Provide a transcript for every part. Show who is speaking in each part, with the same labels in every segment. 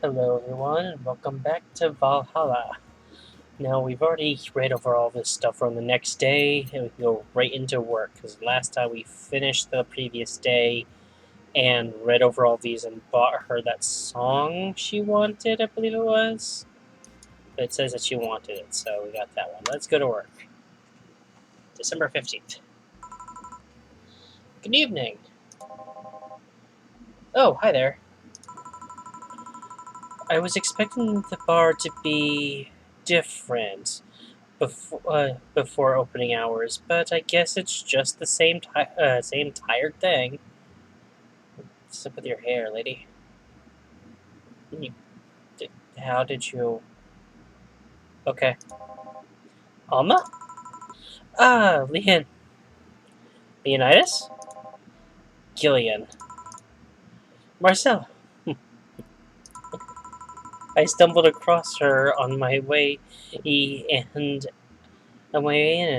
Speaker 1: Hello everyone and welcome back to Valhalla. Now we've already read over all this stuff from the next day and we can go right into work because last time we finished the previous day and read over all these and bought her that song she wanted, I believe it was. But it says that she wanted it, so we got that one. Let's go to work. December 15th. Good evening. Oh, hi there. I was expecting the bar to be different before opening hours, but I guess it's just the same tired thing. What's up with your hair, lady? You, how did you? Okay, Alma? Ah, Leonidas, Gillian, Marcel. I stumbled across her and on my way in and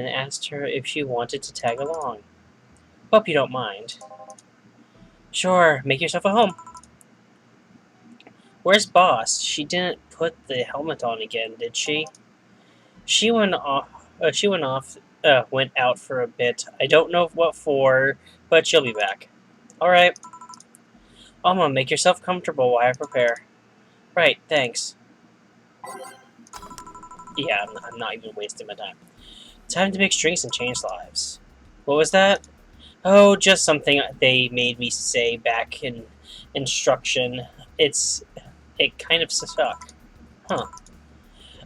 Speaker 1: asked her if she wanted to tag along. Hope you don't mind. Sure, make yourself at home. Where's Boss? She didn't put the helmet on again, did she? She went off. Went out for a bit. I don't know what for, but she'll be back. All right. Alma, make yourself comfortable while I prepare. Right. Thanks. Yeah, I'm not even wasting my time. Time to mix drinks and change lives. What was that? Oh, just something they made me say back in instruction. It kind of stuck. Huh.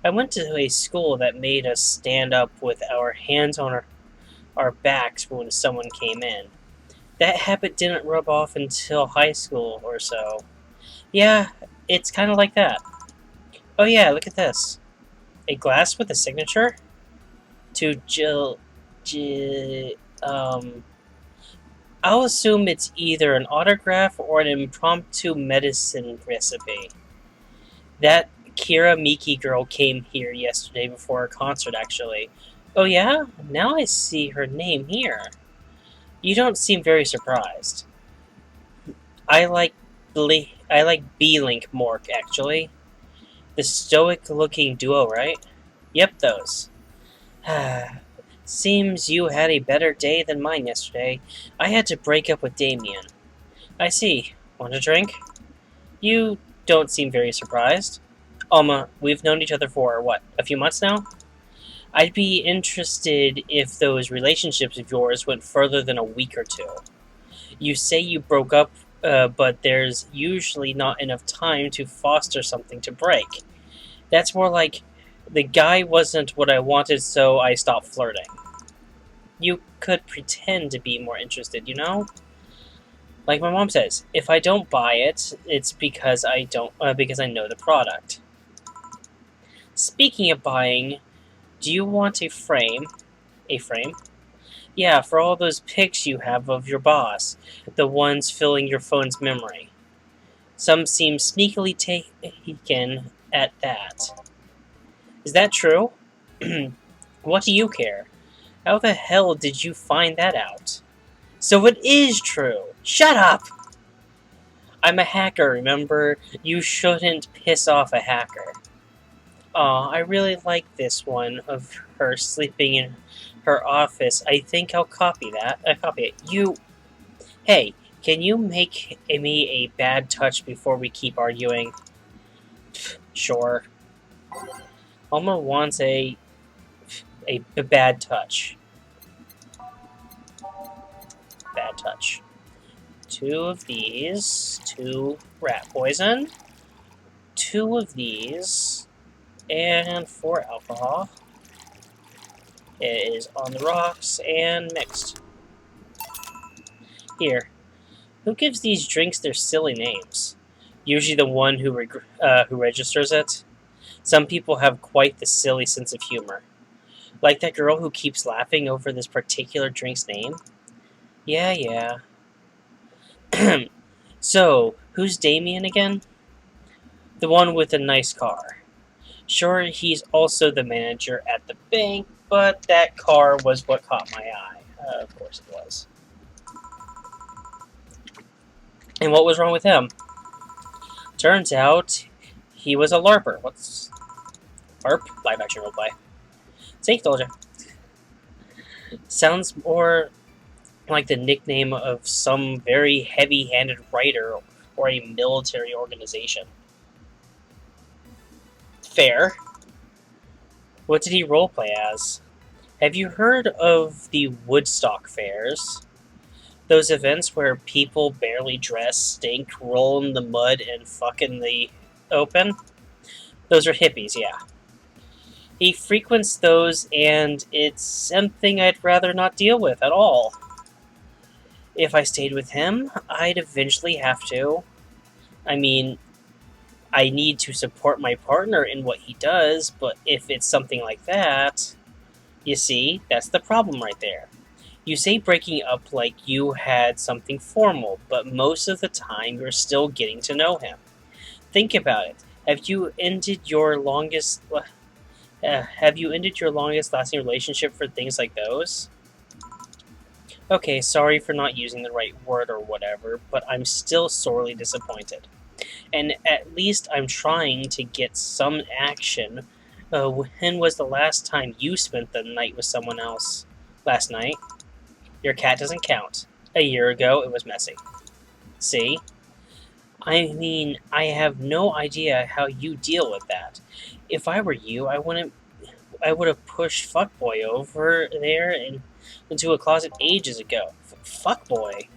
Speaker 1: I went to a school that made us stand up with our hands on our backs when someone came in. That habit didn't rub off until high school or so. Yeah, it's kind of like that. Oh yeah, look at this. A glass with a signature? To Jill, I'll assume it's either an autograph or an impromptu medicine recipe. That Kira Miki girl came here yesterday before a concert, actually. Oh yeah? Now I see her name here. You don't seem very surprised. I like I like B-Link more, actually. The stoic-looking duo, right? Yep, those. Seems you had a better day than mine yesterday. I had to break up with Damien. I see. Want a drink? You don't seem very surprised. Alma, we've known each other for, what, a few months now? I'd be interested if those relationships of yours went further than a week or two. You say you broke up, but there's usually not enough time to foster something to break. That's more like the guy wasn't what I wanted, so I stopped flirting. You could pretend to be more interested, you know? Like my mom says, if I don't buy it, it's because I know the product. Speaking of buying, do you want a frame? A frame? Yeah, for all those pics you have of your boss, the ones filling your phone's memory. Some seem sneakily taken at that. Is that true? What do you care? How the hell did you find that out? So it is true! Shut up! I'm a hacker, remember? You shouldn't piss off a hacker. Aw, I really like this one of her sleeping in her office. I think I'll copy that. Copy it. Hey, can you make me a bad touch before we keep arguing? Sure. Alma wants a bad touch. Bad touch. 2 of these, 2 rat poison, 2 of these, and 4 alcohol. It is on the rocks and mixed. Here, who gives these drinks their silly names? Usually the one who registers it. Some people have quite the silly sense of humor. Like that girl who keeps laughing over this particular drink's name. Yeah. So, who's Damien again? The one with the nice car. Sure, he's also the manager at the bank, but that car was what caught my eye. Of course it was. And what was wrong with him? Turns out He was a LARPer. What's LARP? Live action roleplay. See, told you. Sounds more like the nickname of some very heavy-handed writer or a military organization. Fair. What did he roleplay as? Have you heard of the Woodstock fairs? Those events where people barely dress, stink, roll in the mud, and fuck in the open? Those are hippies, yeah. He frequents those, and it's something I'd rather not deal with at all. If I stayed with him, I'd eventually have to. I mean, I need to support my partner in what he does, but if it's something like that, you see, that's the problem right there. You say breaking up like you had something formal, but most of the time you're still getting to know him. Think about it. Have you ended your longest lasting relationship for things like those? Okay, sorry for not using the right word or whatever, but I'm still sorely disappointed. And at least I'm trying to get some action. When was the last time you spent the night with someone else? Last night? Your cat doesn't count. A year ago, it was messy. See? I mean, I have no idea how you deal with that. If I were you, I would have pushed fuckboy over there and into a closet ages ago. Fuckboy.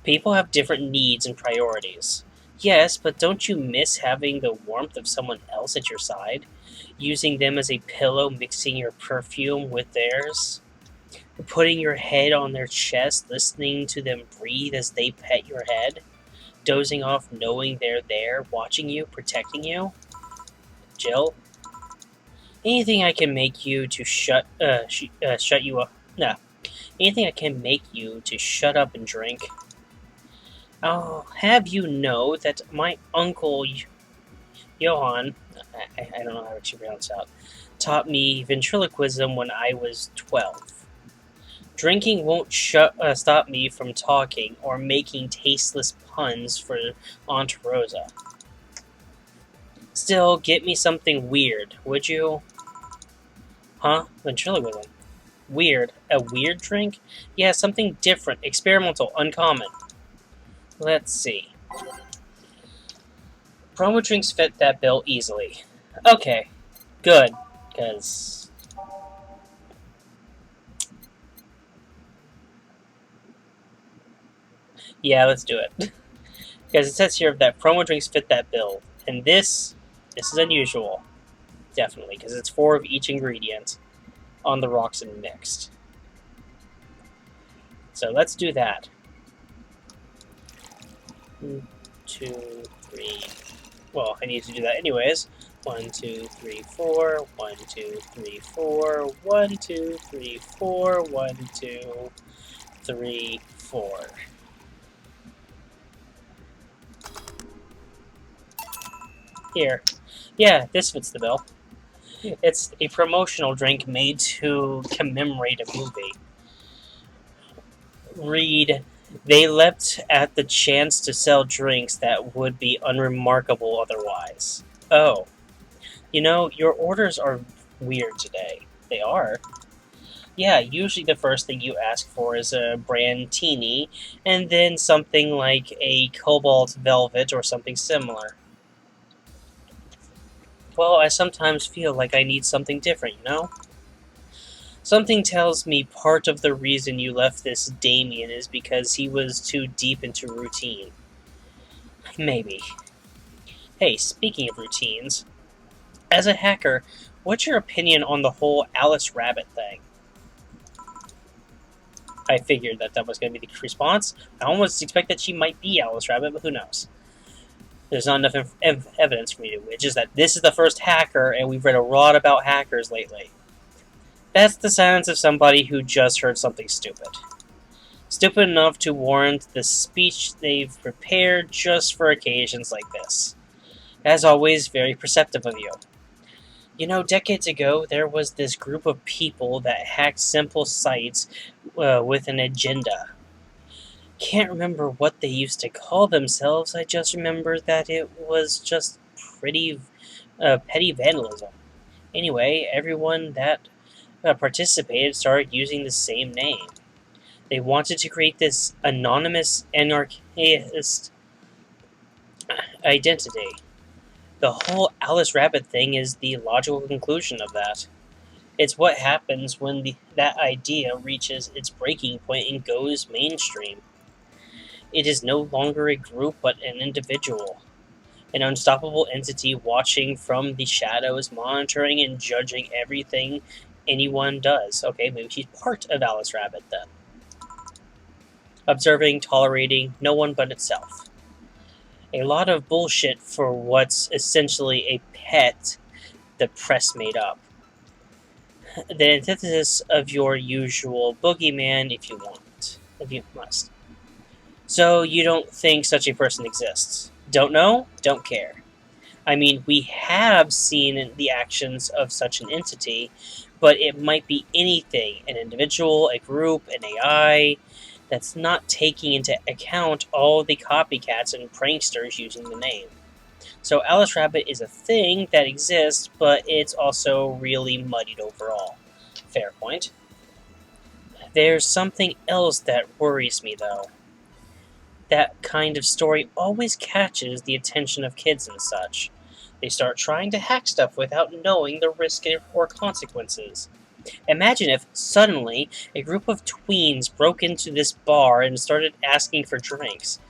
Speaker 1: People have different needs and priorities. Yes, but don't you miss having the warmth of someone else at your side? Using them as a pillow, mixing your perfume with theirs? Putting your head on their chest, listening to them breathe as they pet your head? Dozing off knowing they're there, watching you, protecting you? Jill? Anything I can make you to shut you up. No. Anything I can make you to shut up and drink. I'll have you know that my uncle Johann, I don't know how to pronounce that, taught me ventriloquism when I was 12. Drinking won't stop me from talking or making tasteless puns for Aunt Rosa. Still, get me something weird, would you? Huh? Ventriloquism. Weird. A weird drink? Yeah, something different, experimental, uncommon. Let's see. Promo drinks fit that bill easily. Okay, good, because... Yeah, let's do it. Because it says here that promo drinks fit that bill. And this is unusual. Definitely, because it's 4 of each ingredient on the rocks and mixed. So let's do that. 1, 2, 3. Well, I need to do that anyways. 1, 2, 3, 4. 1, 2, 3, 4. 1, 2, 3, 4. 1, 2, 3, 4. Here. Yeah, this fits the bill. It's a promotional drink made to commemorate a movie. Read, they leapt at the chance to sell drinks that would be unremarkable otherwise. Oh. You know, your orders are weird today. They are. Yeah, usually the first thing you ask for is a brandini, and then something like a cobalt velvet or something similar. Well, I sometimes feel like I need something different, you know? Something tells me part of the reason you left this Damien is because he was too deep into routine. Maybe. Hey, speaking of routines, as a hacker, what's your opinion on the whole Alice Rabbit thing? I figured that was going to be the response. I almost expect that she might be Alice Rabbit, but who knows? There's not enough evidence for me to. It's just that this is the first hacker, and we've read a lot about hackers lately. That's the silence of somebody who just heard something stupid. Stupid enough to warrant the speech they've prepared just for occasions like this. As always, very perceptive of you. You know, decades ago, there was this group of people that hacked simple sites with an agenda. Can't remember what they used to call themselves, I just remember that it was just petty vandalism. Anyway, everyone that participated started using the same name. They wanted to create this anonymous anarchist identity. The whole Alice Rabbit thing is the logical conclusion of that. It's what happens when that idea reaches its breaking point and goes mainstream. It is no longer a group but an individual, an unstoppable entity watching from the shadows, monitoring and judging everything anyone does. Okay, maybe she's part of Alice Rabbit then. Observing, tolerating, no one but itself. A lot of bullshit for what's essentially a pet the press made up. The antithesis of your usual boogeyman if you must. So you don't think such a person exists? Don't know? Don't care. I mean, we have seen the actions of such an entity, but it might be anything, an individual, a group, an AI, that's not taking into account all the copycats and pranksters using the name. So Alice Rabbit is a thing that exists, but it's also really muddied overall. Fair point. There's something else that worries me, though. That kind of story always catches the attention of kids and such. They start trying to hack stuff without knowing the risk or consequences. Imagine if, suddenly, a group of tweens broke into this bar and started asking for drinks.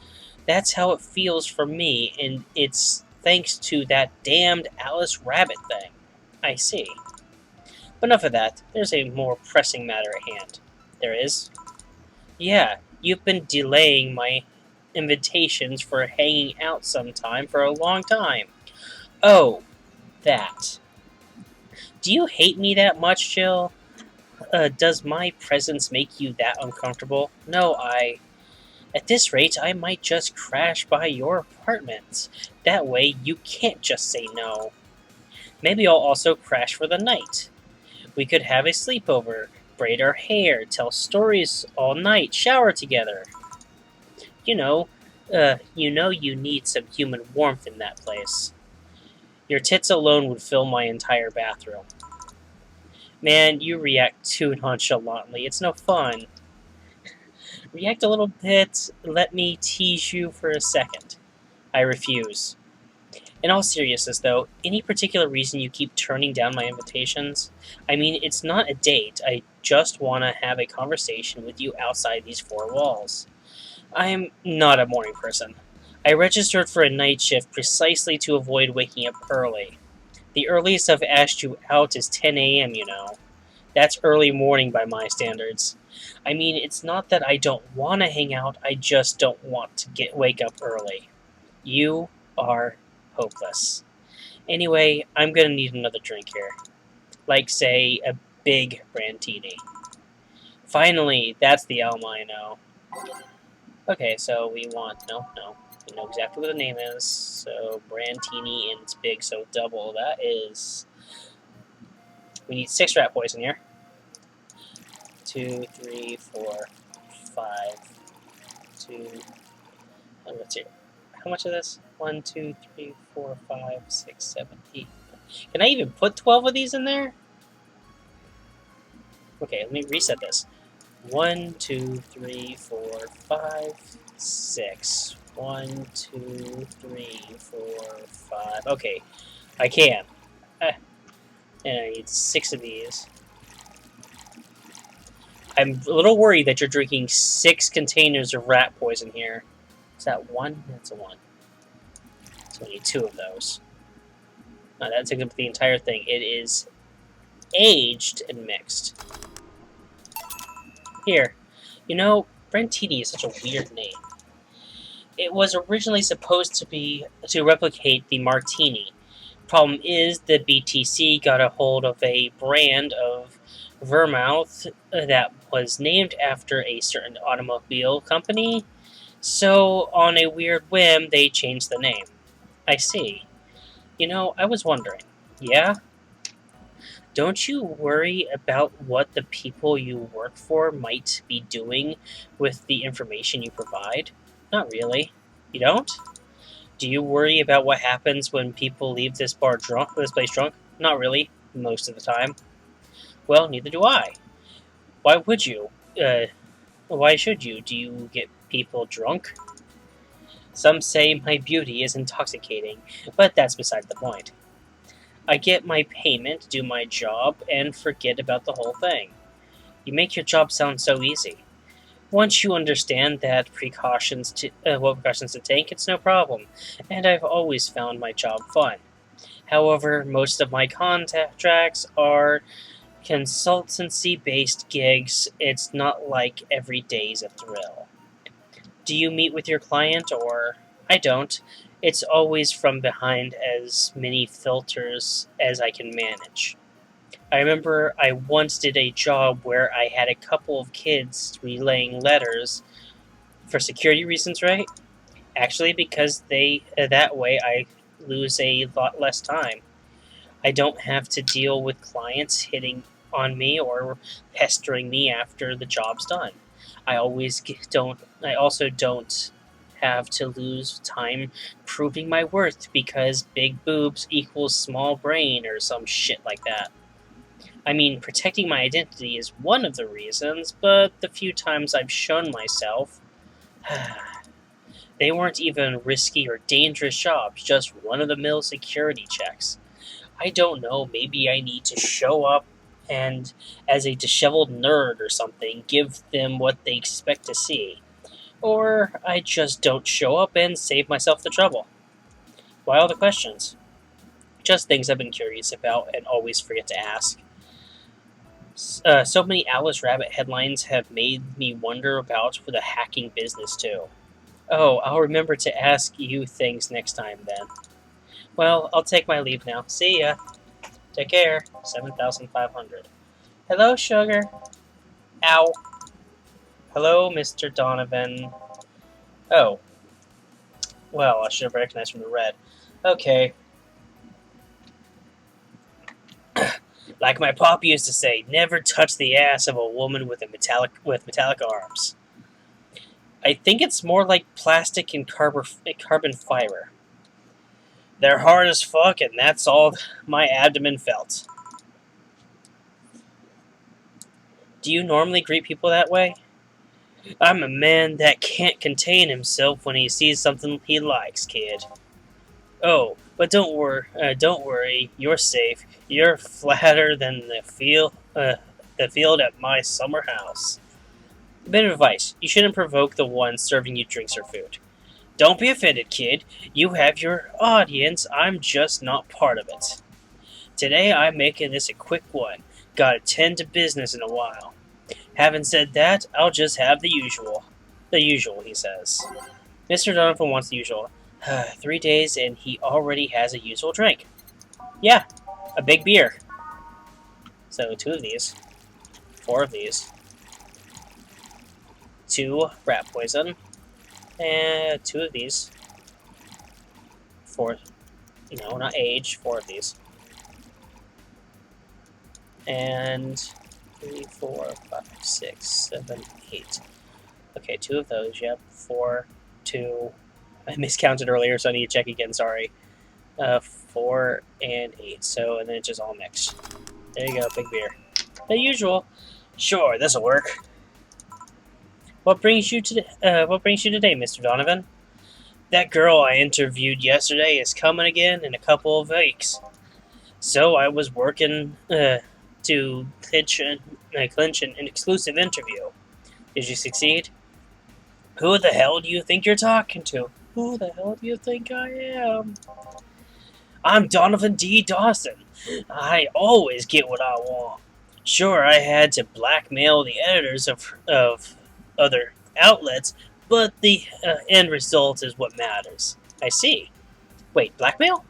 Speaker 1: That's how it feels for me, and it's thanks to that damned Alice Rabbit thing. I see. But enough of that. There's a more pressing matter at hand. There is? Yeah, you've been delaying my invitations for hanging out sometime for a long time. Oh, that. Do you hate me that much, Jill? Does my presence make you that uncomfortable? No, At this rate, I might just crash by your apartment. That way, you can't just say no. Maybe I'll also crash for the night. We could have a sleepover, braid our hair, tell stories all night, shower together. You know, you need some human warmth in that place. Your tits alone would fill my entire bathroom. Man, you react too nonchalantly. It's no fun. React a little bit. Let me tease you for a second. I refuse. In all seriousness, though, any particular reason you keep turning down my invitations? I mean, it's not a date. I just want to have a conversation with you outside these four walls. I'm not a morning person. I registered for a night shift precisely to avoid waking up early. The earliest I've asked you out is 10 a.m., you know. That's early morning by my standards. I mean, it's not that I don't want to hang out, I just don't want to wake up early. You are hopeless. Anyway, I'm gonna need another drink here. Like, say, a big Brandtini. Finally, that's the Elm I know. Okay, so we want... No. We know exactly what the name is. So, Brandtini, and it's big, so double. That is... We need 6 rat poison here. 2, 3, 4, 5, 2... Let's see. How much of this? 1, 2, 3, 4, 5, 6, 7, 8. Can I even put 12 of these in there? Okay, let me reset this. 1, 2, 3, 4, 5, 6. 1, 2, 3, 4, 5. Okay, I can. And I need 6 of these. I'm a little worried that you're drinking 6 containers of rat poison here. Is that 1? That's a 1. So we need 2 of those. That takes up the entire thing. It is aged and mixed. Here. You know, Brentini is such a weird name. It was originally supposed to replicate the Martini. Problem is, the BTC got a hold of a brand of vermouth that was named after a certain automobile company, so on a weird whim, they changed the name. I see. You know, I was wondering. Yeah? Don't you worry about what the people you work for might be doing with the information you provide? Not really. You don't? Do you worry about what happens when people leave this place drunk? Not really, most of the time. Well, neither do I. Why would you? Why should you? Do you get people drunk? Some say my beauty is intoxicating, but that's beside the point. I get my payment, do my job, and forget about the whole thing. You make your job sound so easy. Once you understand what precautions to take, it's no problem, and I've always found my job fun. However, most of my contracts are consultancy-based gigs. It's not like every day's a thrill. Do you meet with your client, or I don't? It's always from behind as many filters as I can manage. I remember I once did a job where I had a couple of kids relaying letters for security reasons, right? Actually, because that way I lose a lot less time. I don't have to deal with clients hitting on me or pestering me after the job's done. I also don't have to lose time proving my worth because big boobs equals small brain or some shit like that. I mean, protecting my identity is one of the reasons, but the few times I've shown myself, they weren't even risky or dangerous jobs, just run-of-the-mill security checks. I don't know, maybe I need to show up and, as a disheveled nerd or something, give them what they expect to see. Or I just don't show up and save myself the trouble. Why all the questions? Just things I've been curious about and always forget to ask. So many Alice Rabbit headlines have made me wonder about the hacking business too. Oh, I'll remember to ask you things next time then. Well, I'll take my leave now. See ya. Take care. 7,500. Hello, sugar. Ow. Hello, Mr. Donovan. Oh. Well, I should have recognized from the red. Okay. Like my pop used to say, never touch the ass of a woman with metallic arms. I think it's more like plastic and carbon fiber. They're hard as fuck, and that's all my abdomen felt. Do you normally greet people that way? I'm a man that can't contain himself when he sees something he likes, kid. Oh, but don't worry, you're safe. You're flatter than the field at my summer house. A bit of advice: you shouldn't provoke the one serving you drinks or food. Don't be offended, kid. You have your audience. I'm just not part of it. Today I'm making this a quick one. Gotta tend to business in a while. Having said that, I'll just have the usual. The usual, he says. Mr. Donovan wants the usual. 3 days and he already has a usual drink. Yeah, a big beer. So 2 of these. 4 of these. 2 rat poison. And 2 of these. 4. No, not age. 4 of these. And 3, 4, 5, 6, 7, 8. Okay, 2 of those. Yep. 4, 2. I miscounted earlier, so I need to check again. Sorry. 4 and 8. So, and then it's just all mixed. There you go, big beer. The usual. Sure, this'll work. What brings you today, Mr. Donovan? That girl I interviewed yesterday is coming again in a couple of weeks. So I was working to clinch an exclusive interview. Did you succeed? Who the hell do you think you're talking to? Who the hell do you think I am? I'm Donovan D. Dawson. I always get what I want. Sure, I had to blackmail the editors of other outlets, but the end result is what matters. I see. Wait, blackmail?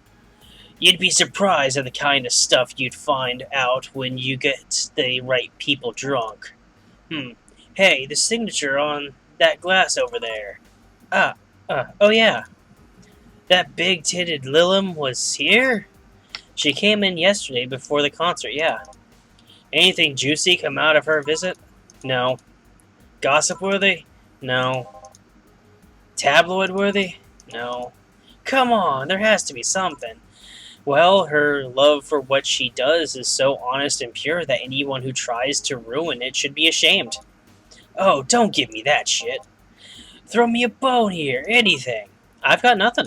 Speaker 1: You'd be surprised at the kind of stuff you'd find out when you get the right people drunk. Hey, the signature on that glass over there. Oh yeah. That big-titted Lilum was here? She came in yesterday before the concert, yeah. Anything juicy come out of her visit? No. Gossip-worthy? No. Tabloid-worthy? No. Come on, there has to be something. Well, her love for what she does is so honest and pure that anyone who tries to ruin it should be ashamed. Oh, don't give me that shit. Throw me a bone here, anything. I've got nothing.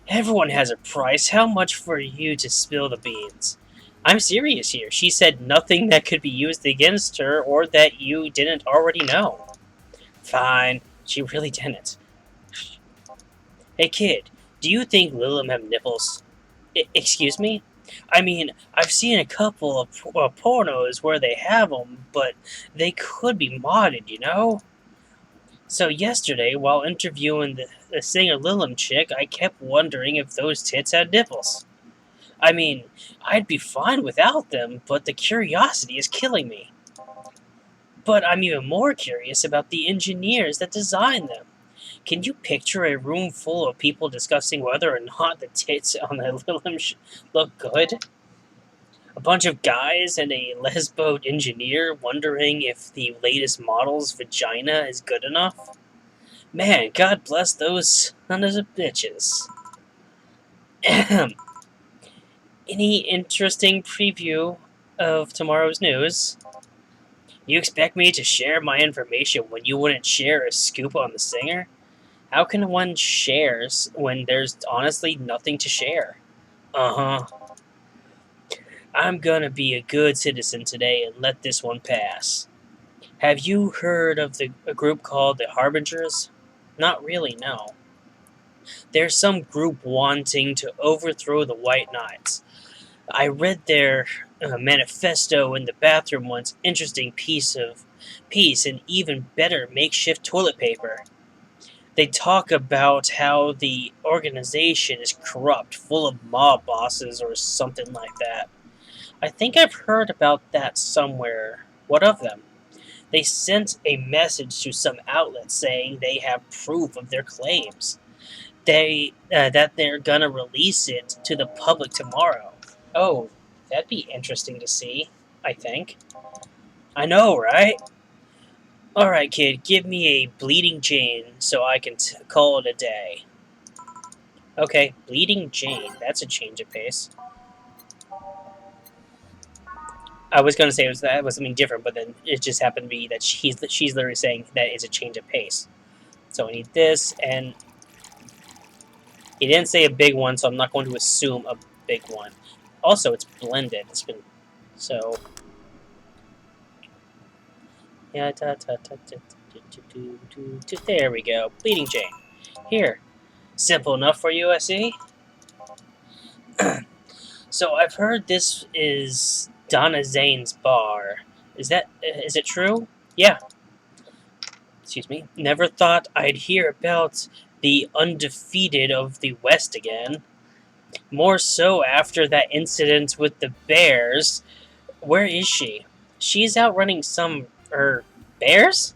Speaker 1: Everyone has a price. How much for you to spill the beans? I'm serious here. She said nothing that could be used against her or that you didn't already know. Fine, she really didn't. Hey kid, do you think Lilim have nipples? Excuse me? I mean, I've seen a couple of pornos where they have them, but they could be modded, you know? So yesterday, while interviewing the singer Lilim chick, I kept wondering if those tits had nipples. I mean, I'd be fine without them, but the curiosity is killing me. But I'm even more curious about the engineers that designed them. Can you picture a room full of people discussing whether or not the tits on the Lilim look good? A bunch of guys and a lesbo engineer wondering if the latest model's vagina is good enough? Man, God bless those sons of bitches. Any interesting preview of tomorrow's news? You expect me to share my information when you wouldn't share a scoop on the singer? How can one shares when there's honestly nothing to share? Uh-huh. I'm gonna be a good citizen today and let this one pass. Have you heard of a group called the Harbingers? Not really, no. There's some group wanting to overthrow the White Knights. I read their manifesto in the bathroom once. Interesting piece and even better makeshift toilet paper. They talk about how the organization is corrupt, full of mob bosses or something like that. I think I've heard about that somewhere. What of them? They sent a message to some outlet saying they have proof of their claims. That they're gonna release it to the public tomorrow. Oh, that'd be interesting to see, I think. I know, right? Alright, kid, give me a bleeding Jane so I can call it a day. Okay, bleeding Jane, that's a change of pace. I was gonna say that was something different, but then it just happened to be that she's literally saying that it's a change of pace. So I need this, and he didn't say a big one, so I'm not going to assume a big one. Also, it's blended. It's been so. Yeah, there we go. Bleeding Jane. Here, simple enough for you, I see. So I've heard this is Donna Zane's bar. Is it true? Yeah. Excuse me. Never thought I'd hear about the undefeated of the West again. More so after that incident with the bears. Where is she? She's out running some bears?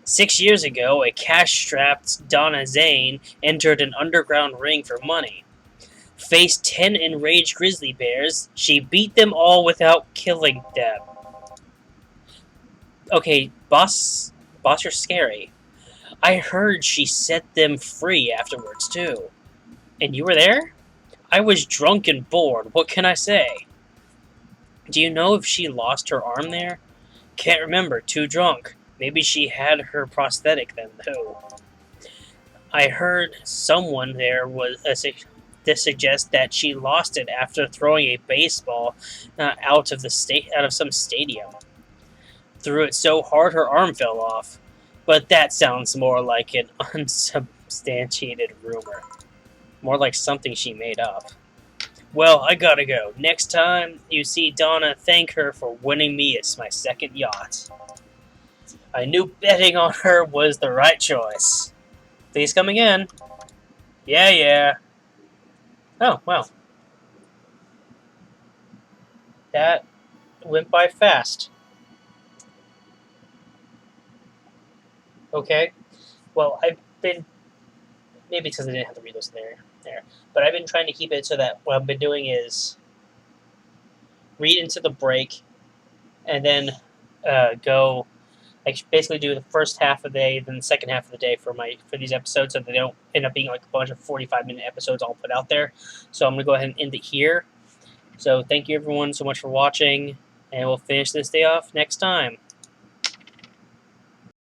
Speaker 1: 6 years ago, a cash-strapped Donna Zane entered an underground ring for money. Faced 10 enraged grizzly bears, she beat them all without killing them. Okay, boss, you're scary. I heard she set them free afterwards, too. And you were there? I was drunk and bored, what can I say? Do you know if she lost her arm there? Can't remember, too drunk. Maybe she had her prosthetic then, though. I heard someone there was to suggest that she lost it after throwing a baseball out of some stadium. Threw it so hard her arm fell off. But that sounds more like an unsubstantiated rumor. More like something she made up. Well, I gotta go. Next time you see Donna, thank her for winning me my second yacht. I knew betting on her was the right choice. Please come again. Yeah. Oh, wow. That went by fast. Okay. Well, I've been... Maybe because I didn't have to read those there. But I've been trying to keep it so that what I've been doing is read into the break and then go I basically do the first half of the day, then the second half of the day for these episodes, so they don't end up being like a bunch of 45-minute episodes all put out there. So I'm gonna go ahead and end it here. So thank you everyone so much for watching, and we'll finish this day off next time.